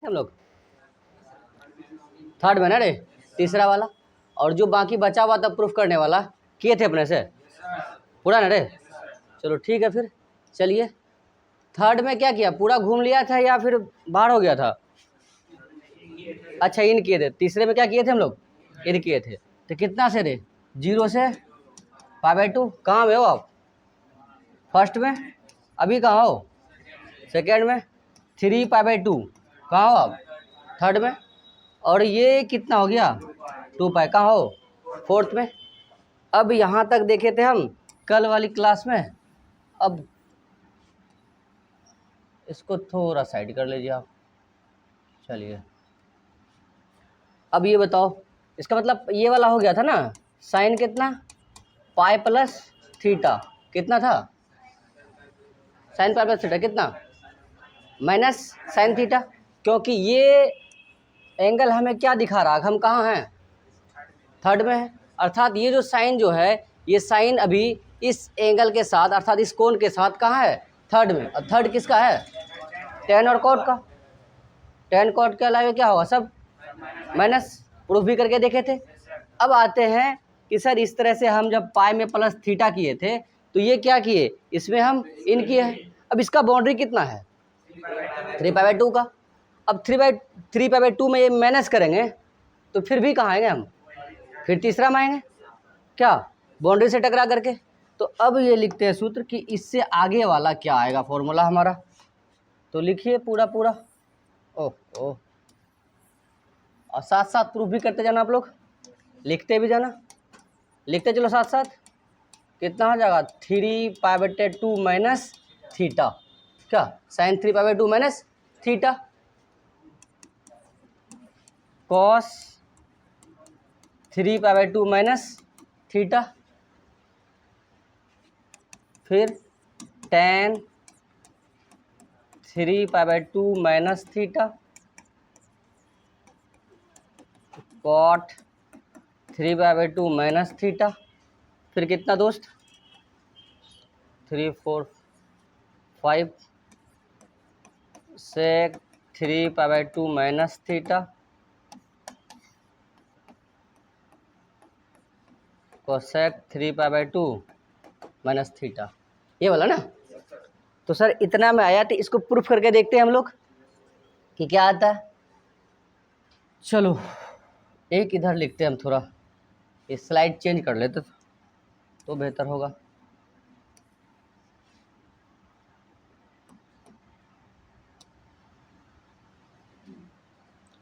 हम लोग थर्ड में ना रे, तीसरा वाला। और जो बाकी बचा हुआ था प्रूफ करने वाला किए थे अपने से पूरा ना रे। चलो ठीक है, फिर चलिए थर्ड में क्या किया, पूरा घूम लिया था या फिर बाहर हो गया था? अच्छा इन किए थे। तीसरे में क्या किए थे हम लोग, इन किए थे। तो कितना से रे, 0 से π/2। कहाँ में हो आप, फर्स्ट में? अभी कहाँ हो, सेकेंड में? 3π/2 कहाँ हो आप, थर्ड में? और ये कितना हो गया, 2π, कहाँ हो, फोर्थ में। अब यहाँ तक देखे थे हम कल वाली क्लास में। अब इसको थोड़ा साइड कर लीजिए आप। चलिए अब ये बताओ, इसका मतलब ये वाला हो गया था ना, साइन कितना, π+θ कितना था, साइन π+θ कितना, माइनस साइन थीटा। क्योंकि ये एंगल हमें क्या दिखा रहा है, हम कहाँ हैं, थर्ड में है। अर्थात ये जो साइन जो है, ये साइन अभी इस एंगल के साथ अर्थात इस कोण के साथ कहाँ है, थर्ड में। और थर्ड किसका है, टेन और कॉट का। टेन कॉट के अलावा क्या होगा, सब माइनस, प्रूफ भी करके देखे थे। अब आते हैं कि सर इस तरह से हम जब पाई में प्लस थीटा किए थे तो ये क्या किए, इसमें हम इन किए हैं। अब इसका बाउंड्री कितना है, 3π/2 का। अब 3π/2 में ये माइनस करेंगे तो फिर भी कहाँ आएंगे हम, फिर तीसरा में आएंगे क्या, बाउंड्री से टकरा करके। तो अब ये लिखते हैं सूत्र कि इससे आगे वाला क्या आएगा फॉर्मूला हमारा। तो लिखिए पूरा पूरा, ओह ओह, और साथ साथ प्रूफ भी करते जाना आप लोग, लिखते भी जाना, लिखते चलो साथ साथ। कितना हो जाएगा, 3π/2 माइनस थीटा, क्या sine 3π/2 minus theta, cos 3π/2 minus theta, फिर tan 3π/2 minus theta, cot 3π/2 minus theta, फिर कितना दोस्त, 3 4 5 sec 3π/2 minus theta, cosec 3π/2 minus theta, ये वाला ना। तो सर इतना में आया, तो इसको प्रूफ करके देखते हैं हम लोग कि क्या आता है। चलो एक इधर लिखते हैं हम, थोड़ा ये स्लाइड चेंज कर लेते तो बेहतर होगा।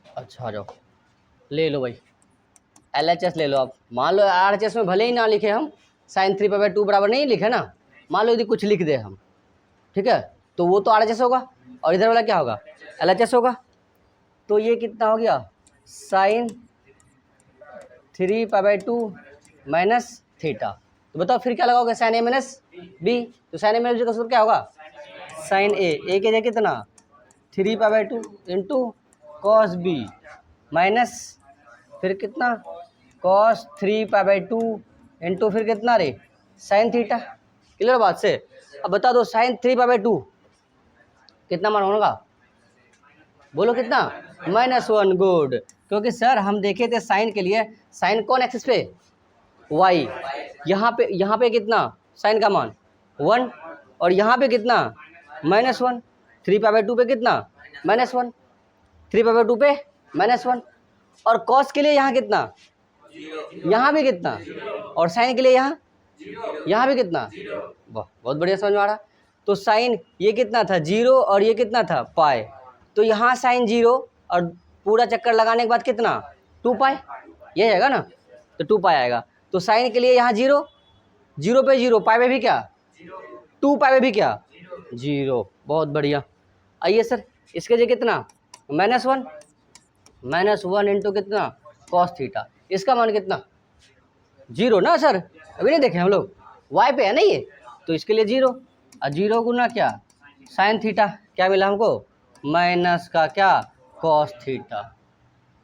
अच्छा आ जाओ, ले लो भाई LHS ले लो आप। मान लो RHS में भले ही ना लिखे हम, साइन 3π/2 बराबर नहीं लिखे ना, मान लो यदि कुछ लिख दे हम, ठीक है, तो वो तो RHS होगा और इधर वाला क्या होगा, LHS होगा। तो ये कितना हो गया, साइन 3π/2 माइनस थीटा। तो बताओ फिर क्या लगाओगे, साइन A माइनस B। तो साइन A माइनस B का सूत्र क्या होगा, साइन A के जगह कितना, 3π/2 इंटू कॉस B माइनस फिर कितना, कॉस 3π/2 इंटू फिर कितना रे, साइन थीटा। क्लियर बात से। अब बता दो साइन 3π/2 कितना मान होगा, बोलो कितना, -1। गुड, क्योंकि सर हम देखे थे साइन के लिए, साइन कौन एक्सिस पे, y। यहाँ पे कितना साइन का मान 1, और यहाँ पे कितना -1। 3π/2 पे कितना -1, 3π/2 पे -1। और कॉस के लिए यहाँ कितना, यहाँ भी कितना, और साइन के लिए यहाँ भी कितना, वाह बहुत बढ़िया समझ में आ रहा। तो साइन ये कितना था 0 और ये कितना था पाई, तो यहाँ साइन 0 और पूरा चक्कर लगाने के बाद कितना 2π, ये आएगा ना, तो 2π आएगा। तो साइन के लिए यहाँ 0, 0 पे 0, पाई पे भी क्या 2π पे भी क्या 0, बहुत बढ़िया। आइए सर इसके लिए कितना -1 इंटू कितना कॉस थीटा, इसका मान कितना 0 ना सर, अभी नहीं देखे हम लोग, y पे है ना ये, तो इसके लिए 0 और 0 गुना क्या साइन थीटा, क्या मिला हमको माइनस का क्या कॉस थीटा।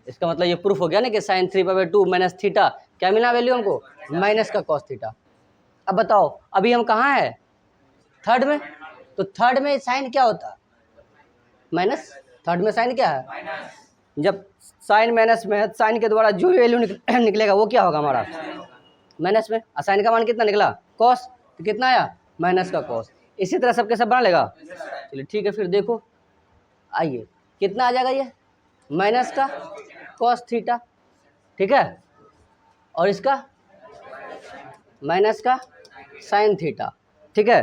इसका मतलब ये प्रूफ हो गया ना कि साइन 3π/2 माइनस थीटा क्या मिला वैल्यू हमको, माइनस का कॉस थीटा। अब बताओ अभी हम कहाँ हैं, थर्ड में। तो थर्ड में साइन क्या होता, माइनस, थर्ड में साइन क्या है, जब साइन माइनस में है, साइन के द्वारा जो वैल्यू निकलेगा वो क्या होगा हमारा माइनस में। और साइन का मान कितना निकला कॉस, तो कितना आया माइनस का कॉस। इसी तरह सबके सब बना लेगा। चलिए ठीक है, फिर देखो आइए कितना आ जाएगा ये माइनस का कॉस थीटा, ठीक है, और इसका माइनस का साइन थीटा, ठीक है।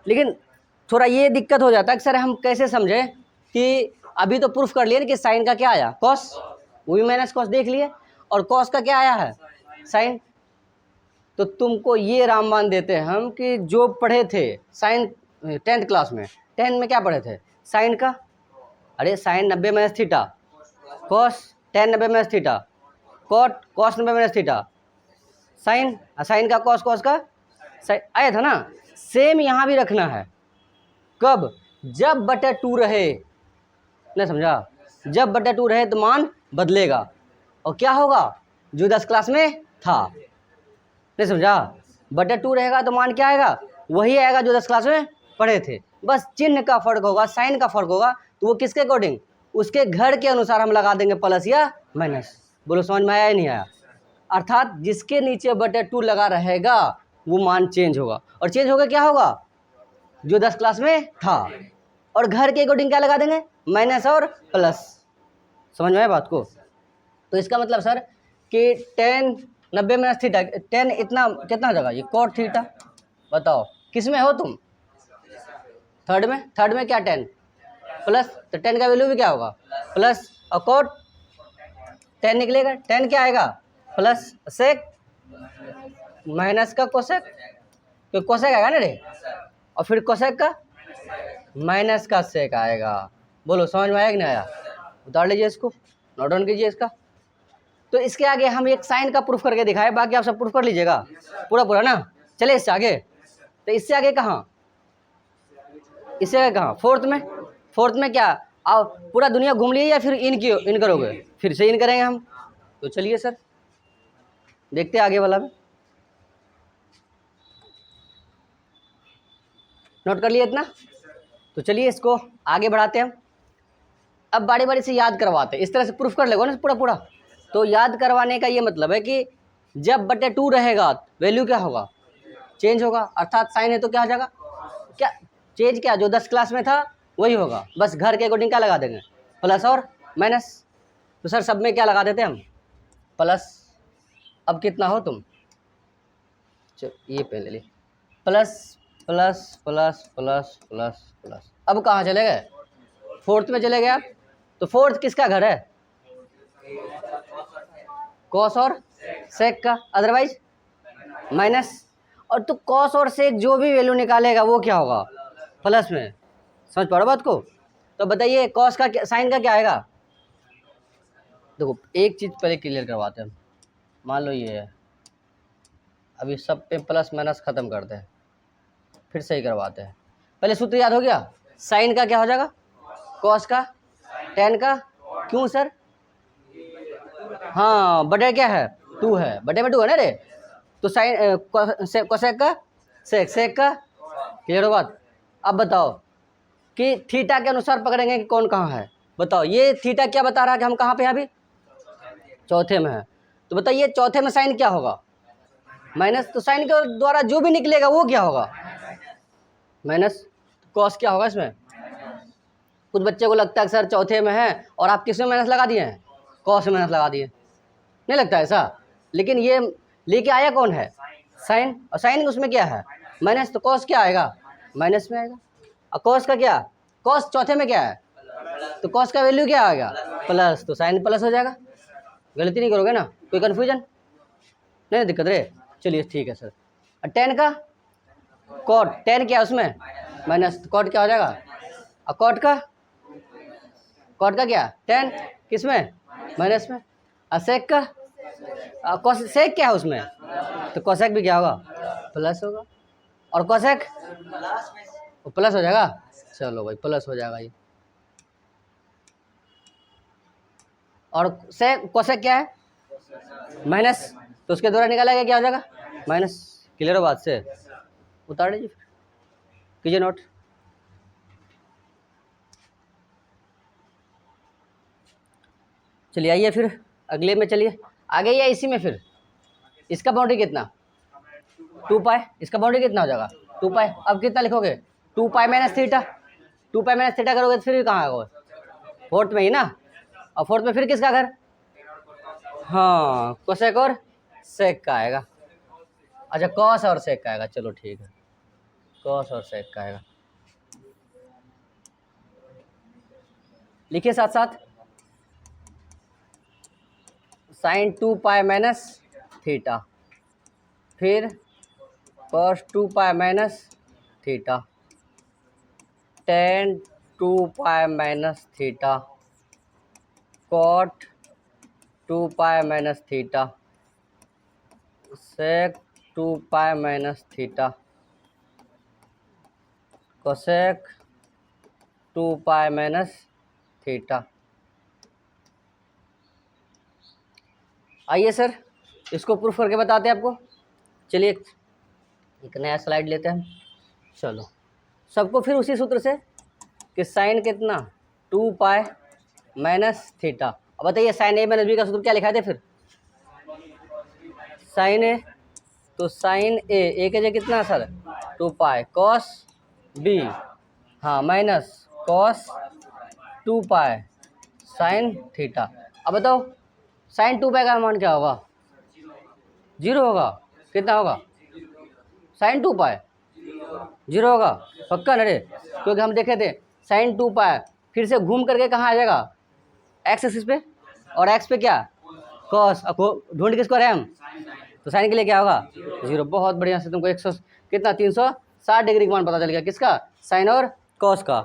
लेकिन थोड़ा ये दिक्कत हो जाता है कि सर हम कैसे समझें कि अभी तो प्रूफ कर लिए ना कि साइन का क्या आया कॉस, वो भी माइनस कॉस देख लिए, और कॉस का क्या आया है साइन। तो तुमको ये रामबाण देते हैं हम कि जो पढ़े थे साइन 10th क्लास में, 10 में क्या पढ़े थे साइन का, अरे sine 90 minus theta, cos 10 90 minus theta, cot cos 90 minus theta, sine sine का कॉस, कॉस का साइन आया था ना। सेम यहाँ भी रखना है, कब, जब बटे 2 रहे, नहीं समझा, जब बटे 2 रहे तो मान बदलेगा, और क्या होगा जो 10 क्लास में था, नहीं समझा, बटे 2 रहेगा तो मान क्या आएगा वही आएगा जो 10 क्लास में पढ़े थे, बस चिन्ह का फर्क होगा, साइन का फर्क होगा, तो वो किसके अकॉर्डिंग, उसके घर के अनुसार हम लगा देंगे प्लस या माइनस। बोलो समझ में आया या नहीं आया, अर्थात जिसके नीचे बटे 2 लगा रहेगा वो मान चेंज होगा, और चेंज होगा क्या होगा जो 10 क्लास में था, और घर के अकॉर्डिंग क्या लगा देंगे माइनस और प्लस। समझ में आया बात को। तो इसका मतलब सर कि 10 90 माइनस थीटा, 10 इतना कितना जगह ये कॉट थीटा, बताओ किस में हो तुम थर्ड में, थर्ड में क्या 10 प्लस, तो 10 का वैल्यू भी क्या होगा प्लस, और कॉट 10 निकलेगा, 10 क्या आएगा प्लस, सेक माइनस का कोसेक, तो कोसेक आएगा ना रे, और फिर कोसेक का माइनस का सेक आएगा। बोलो समझ में आया कि नहीं आया, उतार लीजिए इसको, नोट डाउन कीजिए इसका। तो इसके आगे हम एक साइन का प्रूफ करके दिखाए, बाकी आप सब प्रूफ कर लीजिएगा पूरा पूरा ना। चले इससे आगे, तो इससे आगे कहाँ, इससे आगे कहाँ फोर्थ में, फोर्थ में क्या आओ पूरा दुनिया घूम लिए या फिर इन करोगे, फिर से इन करेंगे हम। तो चलिए सर देखते हैं आगे वाला में, नोट कर लिए इतना। तो चलिए इसको आगे बढ़ाते हैं हम, अब बारी बारी से याद करवाते हैं, इस तरह से प्रूफ कर लेगा ना पूरा पूरा। तो याद करवाने का ये मतलब है कि जब बटे 2 रहेगा वैल्यू क्या होगा चेंज होगा, अर्थात साइन है तो क्या हो जाएगा, क्या चेंज, क्या जो 10 क्लास में था वही होगा, बस घर के अकॉर्डिंग क्या लगा देंगे प्लस और माइनस। तो सर सब में क्या लगा देते हैं हम प्लस, अब कितना हो तुम, चलो ये पहले ले ली, plus plus plus plus plus plus, अब कहाँ चले गए फोर्थ में चले गए आप। तो फोर्थ किसका घर है कॉस और सेक का, अदरवाइज माइनस, और तो कॉस और सेक जो भी वैल्यू निकालेगा वो क्या होगा प्लस में। समझ पा रहे हो बात को। तो बताइए कॉस का साइन का क्या आएगा, देखो एक चीज़ पहले क्लियर करवाते हैं, मान लो ये है, अभी सब पे प्लस माइनस ख़त्म करते हैं, फिर सही करवाते हैं। पहले सूत्र याद हो गया, साइन का क्या हो जाएगा कॉस का, टेन का, क्यों सर, हाँ बटे क्या है 2 है, बटे में 2 है ना रे, तो साइन कोसेक का सेक, सेक का, क्लियर हो बात। अब बताओ कि थीटा के अनुसार पकड़ेंगे कि कौन कहाँ है, बताओ ये थीटा क्या बता रहा है कि हम कहाँ पे हैं अभी चौथे में है। तो बताइए चौथे में साइन क्या होगा माइनस, तो साइन के द्वारा जो भी निकलेगा वो क्या होगा माइनस, कॉस क्या होगा इसमें। कुछ बच्चे को लगता है सर चौथे में है और आप किस में माइनस लगा दिए हैं कॉस में माइनस लगा दिए, नहीं लगता ऐसा, लेकिन ये लेके आया कौन है साइन, और साइन उसमें क्या है माइनस, तो कॉस क्या आएगा माइनस में आएगा, और कॉस का क्या, कॉस चौथे में क्या है, तो कॉस का वैल्यू क्या आएगा प्लस, तो साइन प्लस हो जाएगा। गलती नहीं करोगे ना, कोई कन्फ्यूजन नहीं दिक्कत रे। चलिए ठीक है सर, और 10 का कॉट, 10 क्या है उसमें माइनस, तो कॉट क्या हो जाएगा, और कॉट का क्या 10 किस में माइनस में, और सेक का सेक क्या है उसमें, तो कोसेक भी क्या होगा प्लस होगा, और कोसेक वो प्लस हो जाएगा, चलो भाई प्लस हो जाएगा ये, और सेक कोसेक क्या है माइनस, तो उसके द्वारा निकाला गया क्या हो जाएगा माइनस। क्लियर हो बात से, उतार लीजिए फिर कीजिए नोट। चलिए आइए फिर अगले में, चलिए आगे या इसी में फिर इसका बाउंड्री कितना 2 पाई, इसका बाउंड्री कितना हो जाएगा 2 पाई। अब कितना लिखोगे 2 pi minus theta, 2 pi minus theta करोगे तो फिर कहाँ आएगा फोर्थ में ही ना, और फोर्थ में फिर किसका घर, हाँ कोसेक और सेक का आएगा। अच्छा कॉस और सेक का आएगा, चलो ठीक है, कॉस और सेक का आएगा। लिखिए साथ साथ, साइन 2 पाई माइनस थीटा, फिर cos 2 pi minus theta, tan 2 pi minus theta, cot 2 pi minus theta, sec 2 pi minus theta, cosec 2 pi minus theta. आइए सर इसको प्रूफ करके बताते हैं आपको। चलिए एक नया स्लाइड लेते हैं, चलो सबको फिर उसी सूत्र से कि साइन कितना 2 पाई माइनस थीटा। अब बताइए साइन ए माइनस बी का सूत्र क्या लिखा थे फिर, साइन ए, तो साइन ए के जगह कितना सर 2 पाई कॉस बी, हाँ minus cos 2 pi sine theta. अब बताओ साइन 2 पाई का मान क्या होगा, 0 होगा, कितना होगा साइन 2 पाई 0 होगा पक्का ना रे, क्योंकि हम देखे थे साइन 2 पाई फिर से घूम करके कहाँ आ जाएगा एक्स एक्सिस पे, और एक्स पे क्या कॉस, ढूंढ किसको रहे हम, तो साइन के लिए क्या होगा 0। बहुत बढ़िया से तुमको 100 कितना 360 डिग्री का मान पता चल गया, किसका साइन और कॉस का।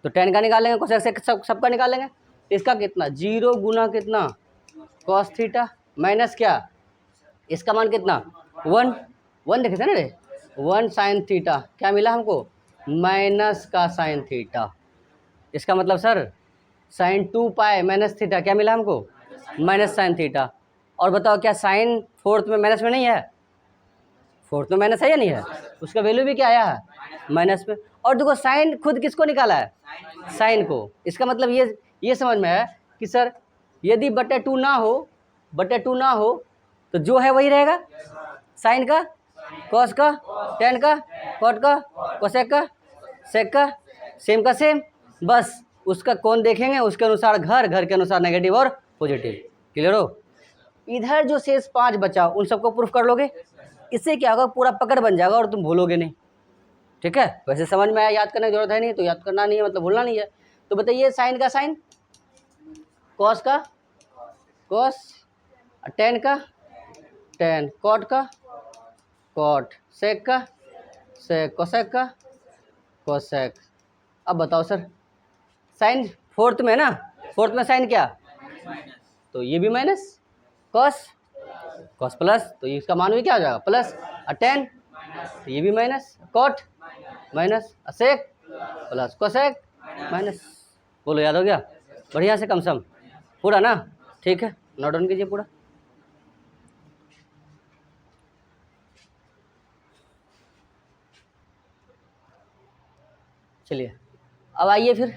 तो टेन का निकाल लेंगे, कोसेक से सबका निकाल लेंगे, इसका कितना 0 गुना कितना कॉस थीटा माइनस क्या इसका मान कितना 1 देखे थे ना रे, 1 साइन थीटा, क्या मिला हमको माइनस का साइन थीटा। इसका मतलब sir sine 2 pi minus theta क्या मिला हमको माइनस साइन थीटा। और बताओ क्या साइन फोर्थ में माइनस में नहीं है, फोर्थ में माइनस है या नहीं है, उसका वैल्यू भी क्या आया है माइनस में। और देखो साइन खुद किसको निकाला है साइन को, इसका मतलब ये समझ में है कि सर यदि बटे 2 ना हो तो जो है वही रहेगा, साइन का कॉस का टेन का कॉट का कोसेक का सेक का सेम का सेम, बस उसका कौन देखेंगे उसके अनुसार घर के अनुसार नेगेटिव और पॉजिटिव। क्लियर हो। इधर जो शेष 5 बचा उन सबको प्रूफ कर लोगे, इससे क्या होगा पूरा पकड़ बन जाएगा और तुम भूलोगे नहीं। ठीक है, वैसे समझ में आया, याद करने की जरूरत है नहीं, तो याद करना नहीं है मतलब भूलना नहीं है। तो बताइए साइन का साइन, कॉस का कॉस, टेन का टेन, कॉट का कॉट, सेक का सेक, कोसेक का कोसेक। अब बताओ सर साइन फोर्थ में ना, फोर्थ में साइन क्या तो ये भी माइनस, कॉस कॉस प्लस, तो ये इसका मान भी क्या हो जाएगा प्लस, टेन तो ये भी minus, cot minus, sec plus, cosec minus. बोलो याद हो गया बढ़िया से, कम सम पूरा ना, ठीक है नोट डाउन कीजिए पूरा। चलिए अब आइए फिर,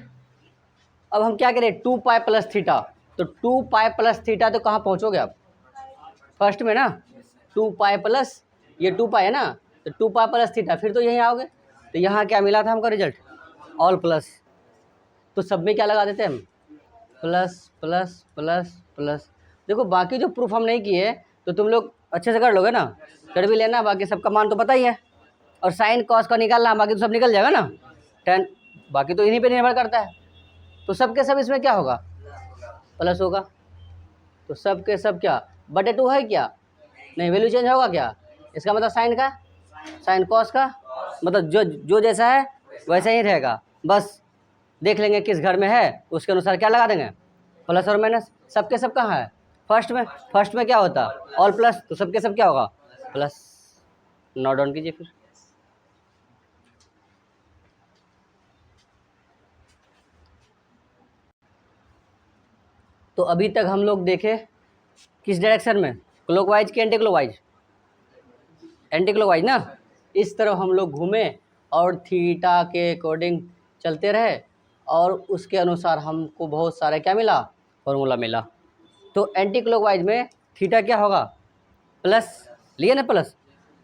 अब हम क्या करें 2 पाई प्लस थीटा, तो 2 पाई प्लस थीटा तो कहाँ पहुँचोगे आप फर्स्ट में ना, 2 पाई प्लस ये 2 पाई है ना, तो 2 पाई प्लस थीटा फिर तो यहीं आओगे। तो यहाँ क्या मिला था हमको रिजल्ट ऑल प्लस, तो सब में क्या लगा देते हैं हम प्लस प्लस प्लस प्लस। देखो बाकी जो प्रूफ हम नहीं किए तो तुम लोग अच्छे से कर लोगे ना, कर भी लेना, बाकी सबका मान तो पता ही है। और साइन कॉस का निकालना, बाकी तो सब निकल जाएगा ना, टेन बाकी तो इन्हीं पे निर्भर करता है। तो सब के सब इसमें क्या होगा प्लस होगा, तो सब के सब क्या बटे 2 है क्या नहीं, वैल्यू चेंज होगा क्या, इसका मतलब साइन का साइन कॉस का मतलब जो जैसा है वैसा ही रहेगा, बस देख लेंगे किस घर में है उसके अनुसार क्या लगा देंगे प्लस और माइनस। सबके सब कहाँ है फर्स्ट में क्या होता ऑल प्लस, तो सबके सब क्या होगा प्लस। नोट डाउन कीजिए फिर। तो अभी तक हम लोग देखे किस डायरेक्शन में, क्लॉकवाइज कि एंटी क्लॉकवाइज, एंटी क्लॉकवाइज ना, इस तरफ हम लोग घूमे और थीटा के अकॉर्डिंग चलते रहे और उसके अनुसार हमको बहुत सारा क्या मिला फॉर्मूला मिला। तो एंटी क्लॉकवाइज में थीटा क्या होगा, प्लस, लिया ना प्लस।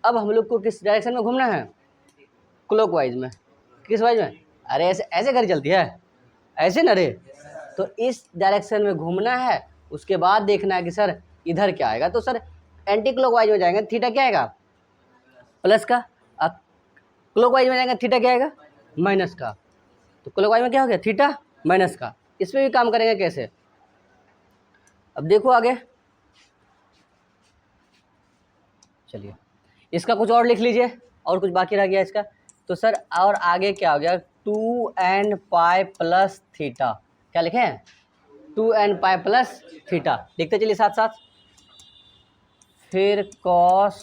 अब हम लोग को किस डायरेक्शन में घूमना है, क्लॉकवाइज में। किस वाइज में, अरे ऐसे ऐसे गाड़ी चलती है, ऐसे ना रे, तो इस डायरेक्शन में घूमना है। उसके बाद देखना है कि सर इधर क्या आएगा, तो सर एंटी क्लॉकवाइज में जाएंगे, थीटा क्या आएगा, प्लस का। अब क्लॉकवाइज में जाएंगे, थीटा क्या आएगा, माइनस का। तो क्लॉकवाइज में क्या हो गया, थीटा माइनस का। इसमें भी काम करेंगे कैसे, अब देखो आगे, चलिए इसका कुछ और लिख लीजिए, और कुछ बाकी रह गया इसका। तो सर और आगे क्या हो गया, 2n पाई प्लस थीटा, क्या लिखे हैं, 2n पाई प्लस थीटा, लिखते चलिए साथ साथ। फिर cos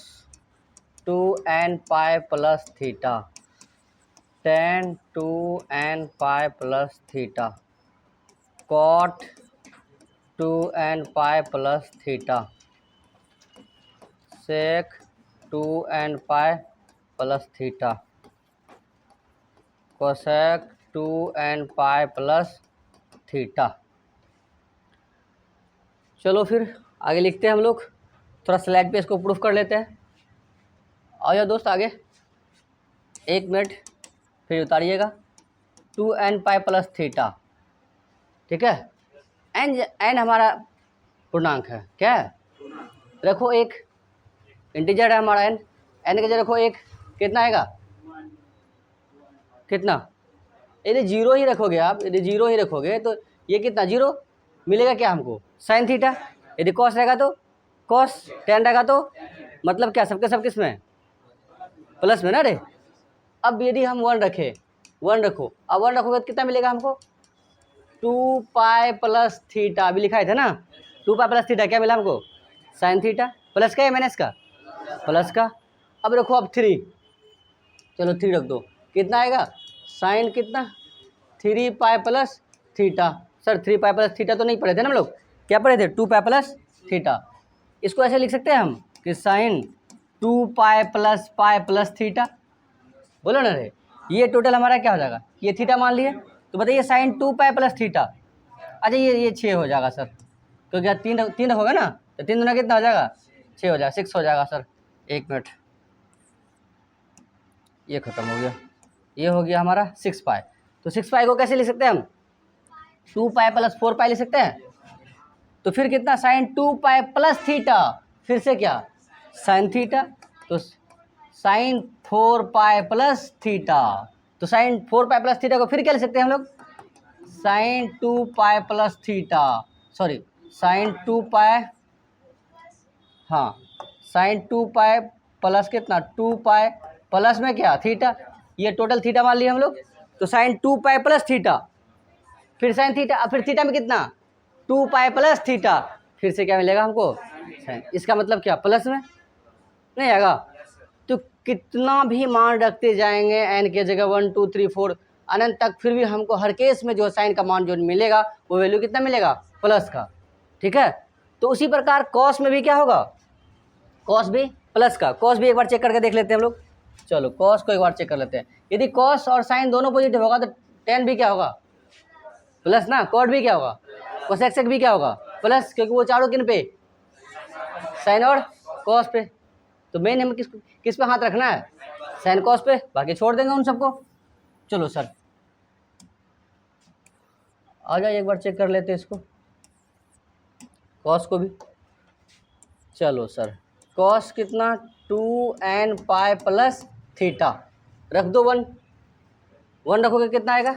2n pi plus theta, tan 2n pi plus theta, cot 2n pi plus theta, sec 2n pi plus theta, cosec 2n pi plus theta. चलो फिर आगे लिखते हैं हम लोग, थोड़ा स्लाइड पे इसको प्रूफ कर लेते हैं। आओ या दोस्त आगे, 1 मिनट फिर उतारिएगा। 2n पाई प्लस थीटा, ठीक है, एन हमारा पूर्णांक है, क्या है, रखो एक इंटीजर है हमारा एन की जगह रखो एक, कितना आएगा, कितना, यदि जीरो ही रखोगे आप, यदि जीरो ही रखोगे तो ये कितना, जीरो मिलेगा क्या हमको, साइन थीटा। यदि कॉस रहेगा तो कॉस, टेन रहेगा तो मतलब क्या, सबके सब किस में, प्लस में ना रे। अब यदि हम 1 रखें, 1 रखो, अब 1 रखोगे तो कितना मिलेगा हमको, 2 पाई प्लस थीटा, अभी लिखा था ना, 2 पाई प्लस थीटा, क्या मिला हमको, साइन थीटा, प्लस का या माइनस का, प्लस का। अब रखो अब 3, चलो 3 रख दो, कितना आएगा, साइन कितना, 3 पाई प्लस थीटा। सर 3 पाई प्लस थीटा तो नहीं पढ़े थे ना हम लोग, क्या पढ़े थे, 2 पाई प्लस थीटा। इसको ऐसे लिख सकते हैं हम कि साइन 2 पाई प्लस थीटा, बोलो ना रे, ये टोटल हमारा क्या हो जाएगा, ये थीटा मान लिए, तो बताइए साइन 2 पाई प्लस थीटा। अच्छा ये 6 हो जाएगा सर, क्योंकि तीन होगा ना, तो 3 दूना कितना हो जाएगा, 6 हो जाएगा, 6 हो जाएगा सर। 1 मिनट, ये खत्म हो गया, ये हो गया हमारा 6 पाई। तो 6 पाई को कैसे लिख सकते हैं हम, 2 पाई प्लस 4 पाई लिख सकते हैं। तो फिर कितना, साइन 2 पाई प्लस थीटा, फिर से क्या, साइन थीटा, तो साइन 4 पाई प्लस थीटा। तो साइन 4 पाई प्लस थीटा को फिर क्या लिख सकते हैं हम लोग, sine 2 pi plus theta, sorry sine 2 pi, हाँ साइन 2 पाई प्लस कितना, 2 पाई प्लस में क्या, थीटा, ये टोटल थीटा मान लिया हम लोग। तो साइन 2 पाई प्लस थीटा, फिर साइन थीटा, फिर थीटा में कितना, 2 पाई प्लस थीटा, फिर से क्या मिलेगा हमको, साइन। इसका मतलब क्या, प्लस में नहीं आएगा। तो कितना भी मान रखते जाएंगे एन के जगह 1 2 3 4 अनंत तक, फिर भी हमको हर केस में जो साइन का मान जो मिलेगा वो वैल्यू कितना मिलेगा, प्लस का, ठीक है। तो उसी प्रकार कॉस में भी क्या होगा, कॉस भी प्लस का। कॉस भी एक बार चेक करके देख लेते हैं हम लोग, चलो कॉस को एक बार चेक कर लेते हैं। यदि कॉस और साइन दोनों पॉजिटिव होगा तो टेन भी क्या होगा, प्लस ना, कॉट भी क्या होगा, कोसेक भी क्या होगा, प्लस, क्योंकि वो चारों किन पे, साइन और कॉस पे। तो मेन हमें किस पे हाथ रखना है, साइन कॉस पे, बाकी छोड़ देंगे उन सबको। चलो सर आ जाए एक बार चेक कर लेते हैं इसको, कॉस को भी। चलो सर कॉस कितना, 2n पाई प्लस थीटा, रख दो 1 रखोगे कितना आएगा,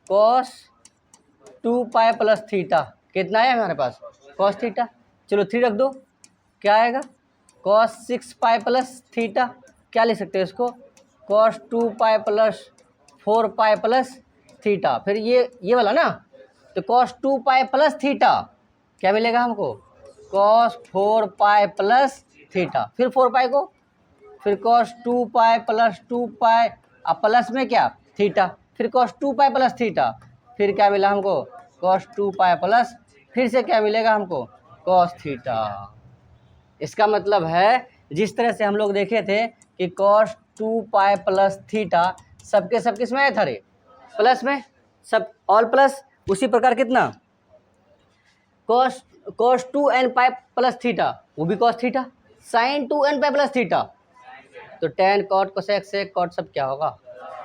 कॉस 2 पाई प्लस थीटा, कितना है हमारे पास, कॉस थीटा। चलो 3 रख दो, क्या आएगा, कॉस 6 पाई प्लस थीटा, क्या ले सकते हैं इसको, cos 2 pi plus 4 pi plus theta. फिर ये वाला ना, तो कॉस 2 पाई प्लस थीटा क्या मिलेगा हमको, कॉस 4 पाई प्लस थीटा। फिर 4 पाई को, फिर कॉस 2 पाई प्लस 2 पाई, अब प्लस में क्या, थीटा, फिर कॉस 2 पाई प्लस थीटा, फिर क्या मिला हमको, कॉस 2 पाई प्लस, फिर से क्या मिलेगा हमको, कॉस थीटा। इसका मतलब है जिस तरह से हम लोग देखे थे कि कॉस 2 पाई प्लस थीटा सबके सब किस में आए था रे, प्लस में, सब ऑल प्लस। उसी प्रकार कितना, cos cos 2n pi plus theta, वो भी cos theta, sine 2n pi plus theta, तो tan cot cosec sec cot सब क्या होगा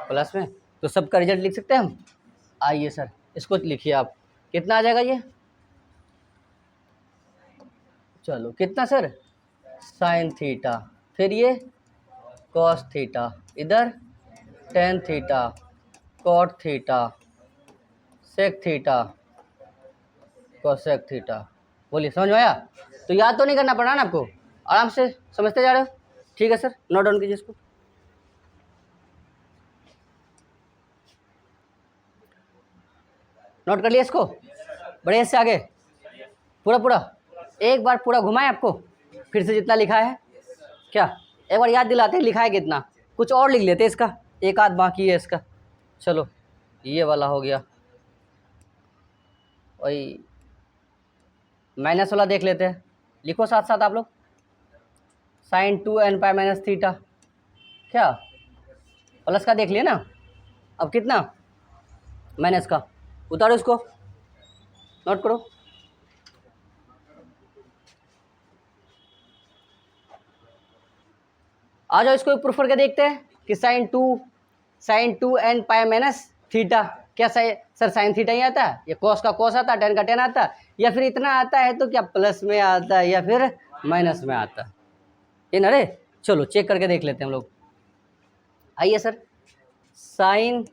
प्लस में, तो सबका रिजल्ट लिख सकते हैं हम। आइए सर इसको लिखिए आप, कितना आ जाएगा ये, चलो कितना सर, साइन थीटा, फिर ये कॉस थीटा, इधर tan theta, cot theta, sec theta, cosec theta. बोलिए समझ में आया? तो याद तो नहीं करना पड़ा ना आपको, आराम से समझते जा रहे हो, ठीक है सर, नोट डाउन कीजिए इसको। नोट कर लिया इसको, बढ़िया से आगे पूरा पूरा एक बार पूरा घुमाएं आपको, फिर से जितना लिखा है, क्या एक बार याद दिलाते हैं लिखा है कितना, कुछ और लिख लेते हैं इसका, एक आध बाकी है इसका। चलो ये वाला हो गया, वही माइनस वाला देख लेते हैं, लिखो साथ साथ आप लोग, sine 2n pi minus theta, क्या प्लस का देख लिया ना, अब कितना माइनस का, उतारो इसको, नोट करो, आ जाओ इसको प्रूफ करके देखते हैं कि sine 2n pi minus theta, क्या सर साइन थीटा ही आता है, या कॉस का कॉस आता है, टेन का टेन आता है, या फिर इतना आता है तो क्या प्लस में आता है या फिर माइनस में आता है, ये ना रे, चलो चेक करके देख लेते हैं हम लोग। आइए sir, sine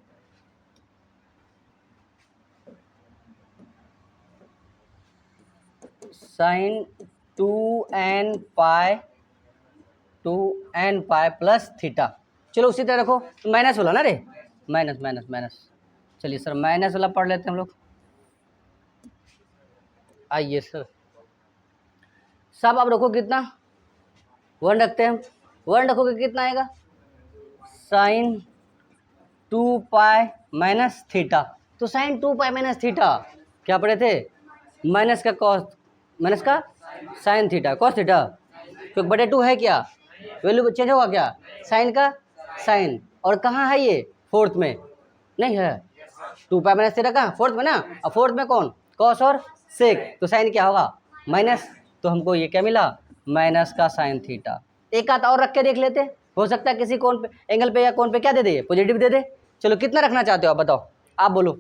2n pi plus theta, चलो उसी तरह रखो, माइनस वाला ना रे, माइनस माइनस माइनस, चलिए सर माइनस वाला पढ़ लेते हैं हम लोग। आइए सर, सब आप रखो कितना, 1 रखते हैं हम, 1 रखोगे कितना आएगा, साइन 2 पाई माइनस थीटा, तो साइन 2 पाई माइनस थीटा क्या पढ़े थे, माइनस का कॉस, माइनस का साइन थीटा कॉस थीटा, क्योंकि बटे 2 है क्या, वैल्यू चेंज होगा क्या, साइन का साइन, और कहाँ है ये फोर्थ में नहीं है, 2 पाई माइनस थीटा कहाँ फोर्थ में ना, और फोर्थ में कौन कॉस और सेक, तो साइन क्या होगा माइनस, तो हमको ये क्या मिला माइनस का साइन थीटा। एक आध और रख के देख लेते, हो सकता है किसी कोण पे एंगल पे या कोण पे क्या दे दे पॉजिटिव दे दे। चलो कितना रखना चाहते हो आप बताओ, आप बोलो,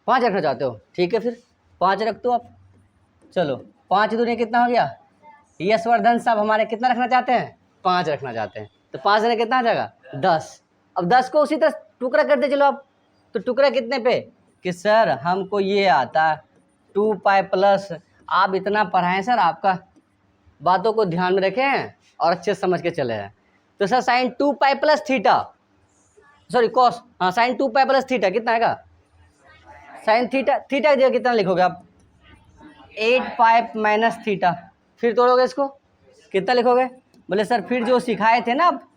5 रखना चाहते हो, ठीक है फिर 5 रख दो आप। चलो 5 दूनी कितना हो गया, यशवर्धन साहब हमारे कितना रखना चाहते हैं, 5 रखना चाहते हैं, तो 5 ने कितना आ जाएगा 10। अब 10 को उसी तरह टुकड़ा करते चलो आप, तो टुकड़ा कितने पे कि सर हमको ये आता है 2 पाई प्लस, आप इतना पढ़ाएं सर, आपका बातों को ध्यान में रखें और अच्छे समझ के चले हैं। तो sir sine 2 pi plus theta, sorry cos, हाँ साइन 2 पाई प्लस थीटा कितना आएगा, साइन थीटा, थीटा की जगह कितना लिखोगे आप 8 पाई माइनस थीटा, फिर तोड़ोगे इसको कितना लिखोगे, बोले सर फिर जो सिखाए थे ना आप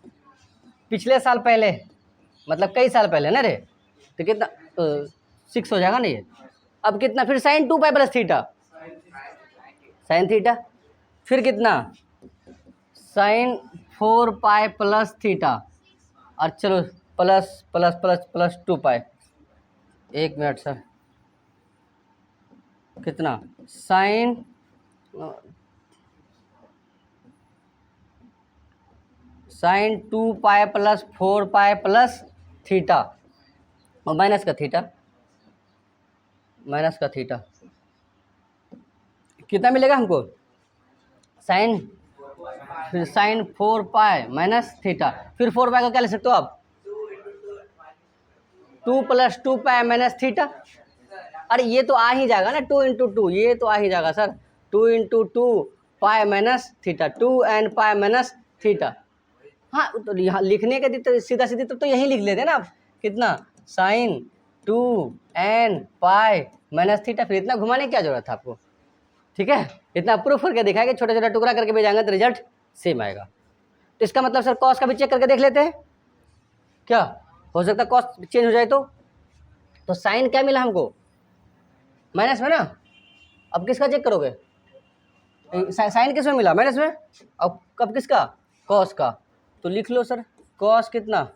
पिछले साल पहले, मतलब कई साल पहले ना रे, तो कितना 6 हो जाएगा ना ये, अब कितना फिर sine 2 pi plus theta, sine theta, फिर कितना साइन 4 पाई प्लस थीटा, और चलो plus plus plus plus 2 pi, 1 minute sir, कितना sine sine 2 pi plus 4 pi plus theta, और माइनस का थीटा, माइनस का थीटा कितना मिलेगा हमको, साइन, फिर साइन 4 पाई माइनस थीटा, फिर 4 पाई का क्या ले सकते हो आप 2 प्लस 2 पाई माइनस थीटा, अरे ये तो आ ही जाएगा ना 2 इंटू 2, ये तो आ ही जाएगा sir 2 into 2 pi minus theta, 2n pi minus theta. हाँ तो यहाँ लिखने के तो सीधा सीधी तो यही लिख लेते ना आप, कितना sign 2n pi minus theta, फिर इतना घुमाने की क्या जरूरत है आपको, ठीक है, इतना प्रूफ करके दिखाएंगे, छोटा छोटा टुकड़ा करके भेजाएंगे तो रिजल्ट सेम आएगा। तो इसका मतलब सर कॉस का भी चेक करके देख लेते हैं, क्या हो सकता है कॉस चेंज हो जाए तो साइन क्या मिला हमको माइनस में ना, अब किसका चेक करोगे, साइन किस में मिला माइनस में, अब कब किसका कॉस का, तो लिख लो सर कॉस कितना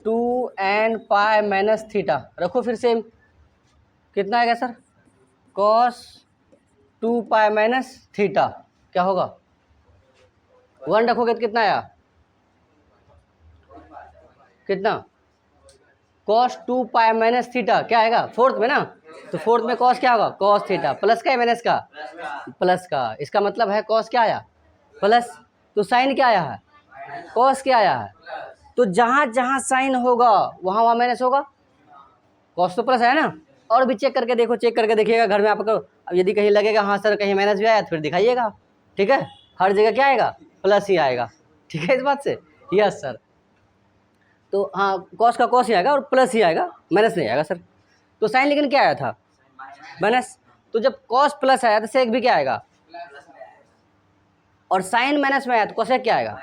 2n पाई माइनस थीटा, रखो फिर सेम, कितना आएगा sir cos 2 pi minus theta क्या होगा, 1 रखोगे तो कितना आया, कितना, कॉस 2 पाई माइनस थीटा क्या आएगा, फोर्थ में ना, तो फोर्थ में कॉस क्या होगा, कॉस थीटा, प्लस का है माइनस का, प्लस का, इसका मतलब है कॉस क्या आया, प्लस, तो साइन क्या आया है, कॉस क्या आया है, तो जहाँ जहाँ साइन होगा वहाँ वहाँ माइनस होगा, कॉस तो प्लस है ना। और भी चेक करके देखो, चेक करके देखिएगा घर में आपको, अब यदि कहीं लगेगा हाँ सर कहीं माइनस भी आया तो फिर दिखाइएगा, ठीक है, हर जगह क्या आएगा, प्लस ही आएगा, ठीक है इस बात से, यस सर। तो हाँ कॉस का कॉस ही आएगा और प्लस ही आएगा, माइनस नहीं आएगा सर। तो साइन लेकिन क्या आया था, माइनस, तो जब कॉस प्लस आया तो सेक भी क्या आएगा, और साइन माइनस में आया तो कोसेक क्या आएगा,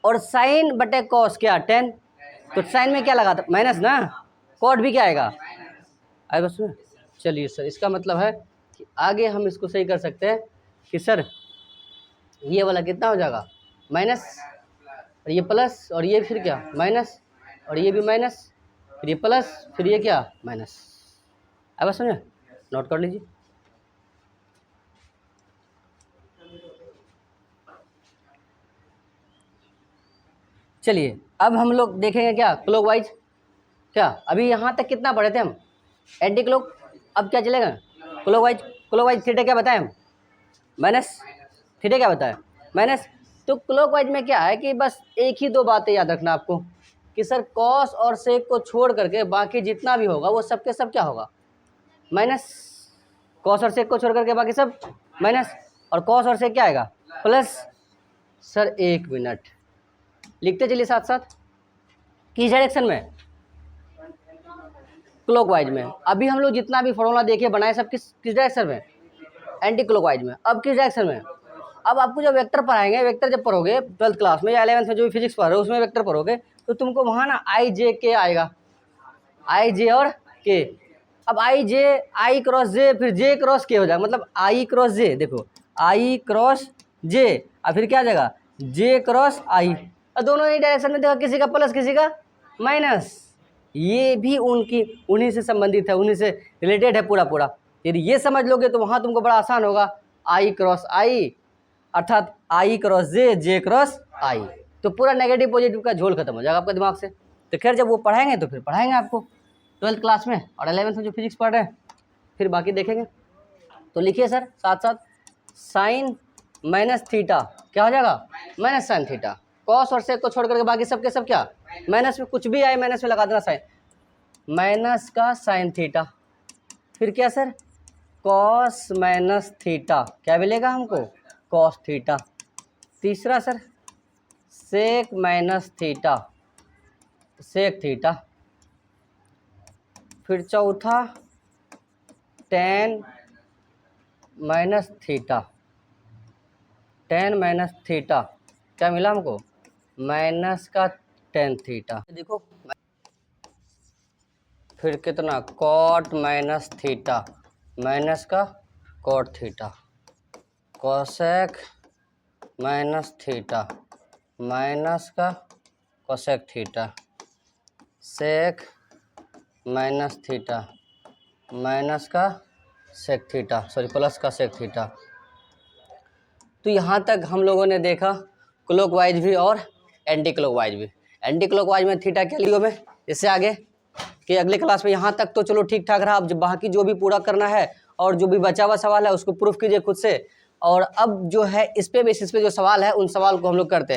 और साइन बटे कॉस क्या 10, तो साइन में क्या लगा था माइनस ना, कॉट भी क्या आएगा, आएगा सुन। चलिए सर, इसका मतलब है कि आगे हम इसको सही कर सकते हैं कि सर ये वाला कितना हो जाएगा, माइनस, और ये प्लस, और ये फिर क्या माइनस, और ये भी माइनस, फिर ये प्लस, फिर ये क्या माइनस, आएगा सुनिए, नोट कर लीजिए। चलिए अब हम लोग देखेंगे क्या क्लॉकवाइज, क्या अभी यहाँ तक कितना पढ़े थे हम, एंटी क्लॉक, अब क्या चलेगा क्लॉकवाइज, क्लॉकवाइज थीटा क्या बताएं हम, माइनस, थीटा क्या बताएं माइनस। तो क्लॉकवाइज में क्या है कि बस एक ही दो बातें याद रखना आपको कि सर कॉस और सेक को छोड़ करके बाकी जितना भी होगा वो सब के सब क्या होगा, माइनस, कॉस और सेक को छोड़ करके बाकी सब माइनस, और कॉस और सेक क्या आएगा प्लस। सर एक मिनट लिखते चलिए साथ साथ, किस डायरेक्शन में, क्लॉकवाइज में। अभी हम लोग जितना भी फॉर्मूला देखे बनाए सब किस डायरेक्शन में, एंटी क्लॉकवाइज में। अब किस डायरेक्शन में, अब आपको जब वेक्टर पढ़ाएंगे, वेक्टर जब पढ़ोगे 12th क्लास में या 11th में जो भी फिजिक्स पढ़ रहे हो उसमें वेक्टर पढ़ोगे तो तुमको वहाँ ना आई जे के आएगा, आई जे और के। अब आई जे, आई क्रॉस जे, फिर जे क्रॉस के हो जाएगा, मतलब आई क्रॉस जे, देखो आई क्रॉस जे, और फिर क्या आ जाएगा जे क्रॉस आई, और दोनों ही डायरेक्शन में देखो, किसी का प्लस किसी का माइनस, ये भी उन्हीं से संबंधित है, उन्हीं से रिलेटेड है पूरा पूरा। यदि ये समझ लोगे तो वहाँ तुमको बड़ा आसान होगा, आई क्रॉस आई अर्थात आई क्रॉस जे, जे क्रॉस आई, तो पूरा नेगेटिव पॉजिटिव का झोल खत्म हो जाएगा आपके दिमाग से। तो खैर जब वो पढ़ाएंगे तो फिर पढ़ाएंगे आपको 12th क्लास में, और 11th में जो फिजिक्स पढ़ रहे हैं फिर बाकी देखेंगे। तो लिखिए सर साथ साथ, साइन माइनस थीटा क्या हो जाएगा, माइनस साइन थीटा, कॉस और सेक को छोड़ करके बाकी सब के सब क्या माइनस में, कुछ भी आए माइनस में लगा देना साइन, माइनस का साइन थीटा, फिर क्या सर कॉस माइनस थीटा क्या मिलेगा हमको, कॉस थीटा। तीसरा sir sec minus theta, sec theta. फिर चौथा tan minus theta, tan minus theta क्या मिला हमको, माइनस का टेन थीटा। देखो फिर कितना कॉट माइनस थीटा, माइनस का cot theta, cosec minus theta, minus का cosec theta, sec minus theta, minus का सेक थीटा, सॉरी प्लस का सेक थीटा। तो यहाँ तक हम लोगों ने देखा क्लॉकवाइज भी और एंटी क्लॉकवाइज भी। एंटी क्लॉकवाइज में थीटा क्या लियो मैं, इससे आगे कि अगले क्लास में यहाँ तक तो चलो ठीक ठाक रहा। अब बाकी जो भी पूरा करना है और जो भी बचा हुआ सवाल है उसको प्रूफ कीजिए खुद से, और अब जो है इस पे बेसिस पे जो सवाल है उन सवाल को हम लोग करते हैं।